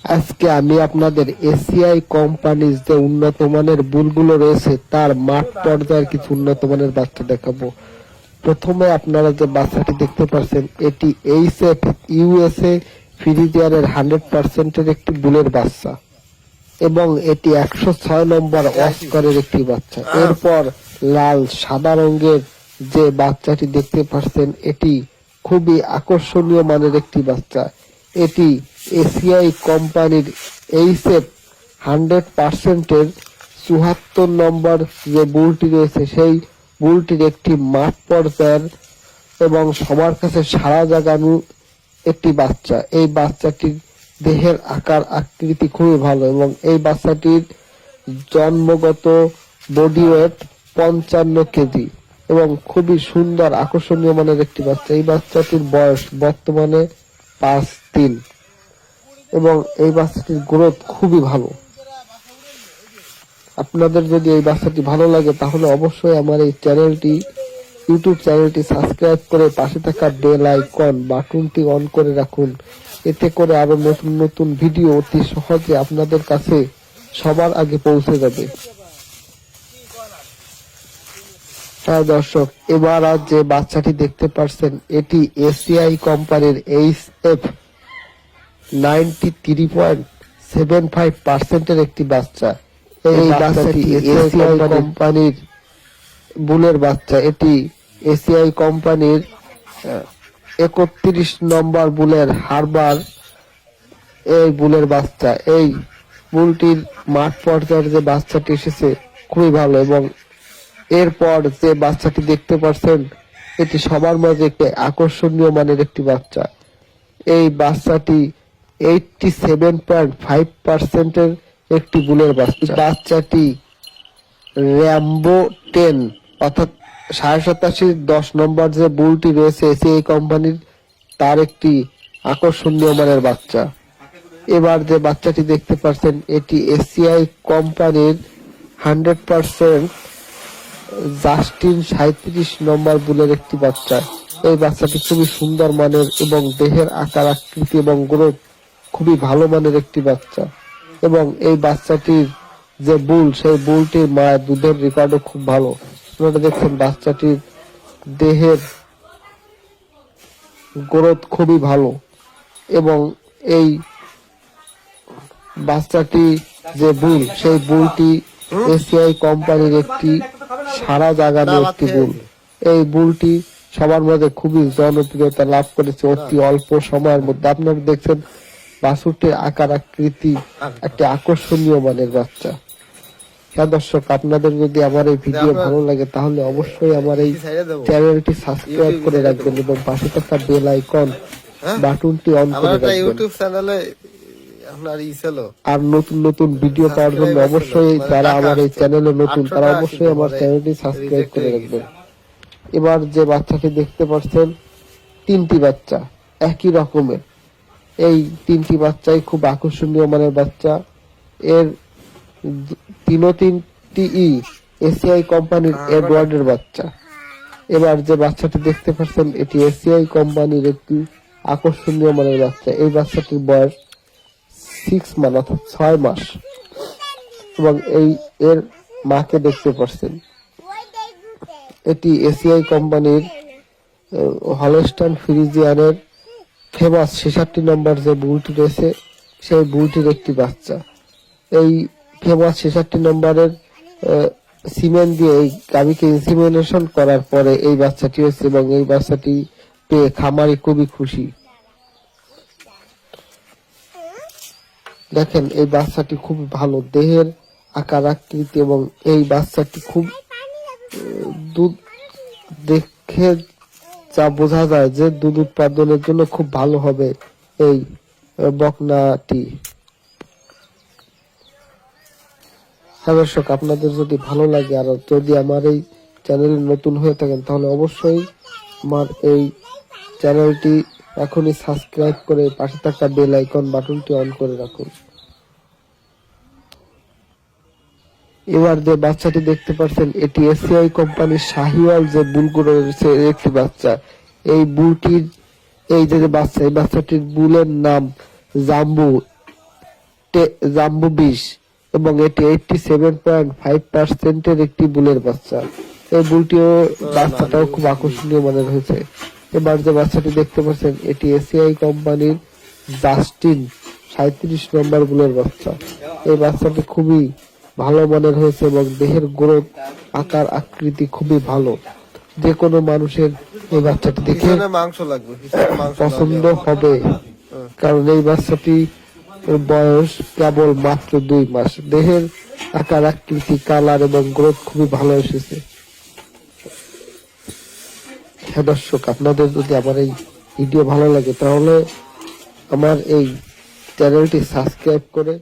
আজকে আমি আপনাদের এসিআই কোম্পানির যে উন্নত মানের বুলগুলো রয়েছে তার মাঠ পর্যায়ের কিছু উন্নত মানের বাচ্চা দেখাবো। প্রথমে আপনারা যে বাচ্চাটি দেখতে পাচ্ছেন এটি এইচএফ ইউএসএ ফ্রিজিয়ানের 100% একটি বুলের বাচ্চা এবং এটি 106 নম্বর অস্কারের একটি বাচ্চা। এরপর লাল সাদা রঙের যে বাচ্চাটি দেখতে পাচ্ছেন এটি খুবই আকর্ষণীয় মানের একটি বাচ্চা। এটি এসিআই কোম্পানির এইচএফ 100%-এর 74 নম্বর যে বুলটি রয়েছে সেই বুলটির একটি মাঠ পর্যায়ের এবং সবার কাছে সাড়া জাগানো একটি বাচ্চা। এই বাচ্চাটির দেহের আকার আকৃতি খুবই ভালো এবং এই বাচ্চাটির জন্মগত বডি ওয়েট 55 কেজি এবং খুবই সুন্দর আকর্ষণীয় মানের একটি বাচ্চা। এই বাচ্চাটির বয়স বর্তমানে 5-3 এবং এই বাচ্চাটির গ্রোথ খুবই ভালো। আপনাদের যদি এই বাচ্চাটি ভালো লাগে তাহলে অবশ্যই আমার এই ইউটিউব চ্যানেলটি সাবস্ক্রাইব করে পাশে থাকা বেল আইকন বাটনটি অন করে রাখুন। এতে করে আরো নতুন নতুন ভিডিও অতি সহজে আপনাদের কাছে সবার আগে পৌঁছে যাবে। হ্যাঁ দর্শক, এবার আজ যে বাচ্চাটি দেখতে পাচ্ছেন এটি এসিআই কোম্পানির এইচএফ 93.75%-এর একটি বাচ্চা। এই বাচ্চাটি এসিআই কোম্পানির বুলের বাচ্চা। এটি এসিআই কোম্পানির 31 নম্বর বুলের হারবার এই বুলের বাচ্চা। এই বুলটির মাঠ পর্যায়ের যে বাচ্চাটি এসেছে খুবই ভালো এবং এরপর যে বাচ্চাটি দেখতে পাচ্ছেন এটি সবার মাঝে একটি আকর্ষণীয় মানের একটি বাচ্চা। এই বাচ্চাটি 87.5%-এর একটি বুলের বাচ্চা। বাচ্চাটি র্যাম্বো 10 অর্থাৎ 87.5 নম্বর যে বুলটি রয়েছে এসিআই কোম্পানির তার একটি আকর্ষণীয় মানের বাচ্চা। এবার যে বাচ্চাটি দেখতে পাচ্ছেন এটি এসিআই কোম্পানির 100% জাস্টিন 37 নম্বর বুলের একটি বাচ্চা। এই বাচ্চাটি খুবই সুন্দর মানের এবং দেহের আকার আকৃতি এবং গ্রোথ খুবই ভালো মানের একটি বাচ্চা এবং এই বাচ্চাটির যে বুল সেই বুলটির মায়ের দুধের রেকর্ডও খুব ভালো। আপনারা দেখছেন বাচ্চাটির দেহের গ্রোথ খুবই ভালো এবং এই বাচ্চাটি যে বুল সেই বুলটি এসিআই কোম্পানির একটি সারা জাগানো একটি বুল। এই বুলটি সবার মধ্যে খুবই জনপ্রিয়তা লাভ করেছে অতি অল্প সময়ের মধ্যে। আপনারা দেখছেন বাছুরটির আকার আকৃতি একটি আকর্ষণীয় মানের বাচ্চা। হ্যাঁ দর্শক, আপনাদের যদি আমার এই ভিডিও ভালো লাগে তাহলে অবশ্যই আমার এই চ্যানেলটি সাবস্ক্রাইব করে রাখবেন এবং পাশে থাকা বেল আইকন বাটনটি অন করে রাখবেন। আর নতুন নতুন ভিডিও পাওয়ার জন্য অবশ্যই যারা আমার এই চ্যানেলে নতুন তারা অবশ্যই আমার চ্যানেলটি সাবস্ক্রাইব করে রাখবেন। এবার যে বাচ্চাটি দেখতে পাচ্ছেন তিনটি বাচ্চা একই রকমের। এই তিনটি বাচ্চাই খুব আকর্ষণীয় মানের বাচ্চা। এর তিনটি এসিআই কোম্পানির এডওয়ার্ডের বাচ্চা। এবার যে বাচ্চাটি দেখতে পাচ্ছেন এটি এসিআই কোম্পানির একটি আকর্ষণীয় মানের বাচ্চা। এই বাচ্চাটির বয়স 6 মাস অর্থাৎ 6 মাস এবং এর মাকে দেখতে পাচ্ছেন। এটি এসিআই কোম্পানির হলস্টাইন ফ্রিজিয়ানের ফেমাস 66 নম্বর যে বুলটি রয়েছে সেই বুলটির একটি বাচ্চা। এই ফেমাস 66 নম্বরের সিমেন্ট দিয়ে এই গাভীকে ইনসিমিনেশন করার পরে এই বাচ্চাটি হয়েছে এবং এই বাচ্চাটি পেয়ে খামারি খুবই খুশি। দেখেন এই বাচ্চাটি খুব ভালো দেহের আকার আকৃতি এবং এই বাচ্চাটি খুব দুধ দেখে যা বোঝা যায় যে দুধ উৎপাদনের জন্য খুব ভালো হবে এই বকনাটি। হ্যাঁ দর্শক, আপনাদের যদি ভালো লাগে আর যদি আমার এই চ্যানেলে নতুন হয়ে থাকেন তাহলে অবশ্যই আমার এই চ্যানেলটি এখনই সাবস্ক্রাইব করে পাশে থাকা বেল আইকন বাটনটি অন করে রাখুন। এবার যে বাচ্চাটি দেখতে পাচ্ছেন এটি এসিআই কোম্পানির শাহিওয়াল যে বুলগুলো রয়েছে একটি বাচ্চা। এই বুলটির এই যে বাচ্চা এই বাচ্চাটির বুলের নাম জাম্বু জাম্বু 20 এবং এটি 87.5% একটি বুলের বাচ্চা। এই বুলটিও বাচ্চাটাও খুব আকর্ষণীয় মানের হয়েছে। এবার যে বাচ্চাটি দেখতে পাচ্ছেন এটি এসিআই কোম্পানির জাস্টিন 37 নম্বর বুলের বাচ্চা। এই বাচ্চাটি খুবই ভালো মানের হয়েছে এবং দেহের গ্রোথ আকার আকৃতি খুবই ভালো। যে কোনো মানুষের এই বাচ্চাটি দেখে মাংস লাগবে, পছন্দ হবে, কারণ এই বাচ্চাটি বয়স কেবল মাত্র 2 মাস। দেহের আকার আকৃতি কালার এবং গ্রোথ খুবই ভালো এসেছে। হ্যাঁ দর্শক, আপনাদের যদি আমার এই ভিডিও ভালো লাগে তাহলে আমার এই চ্যানেলটি সাবস্ক্রাইব করে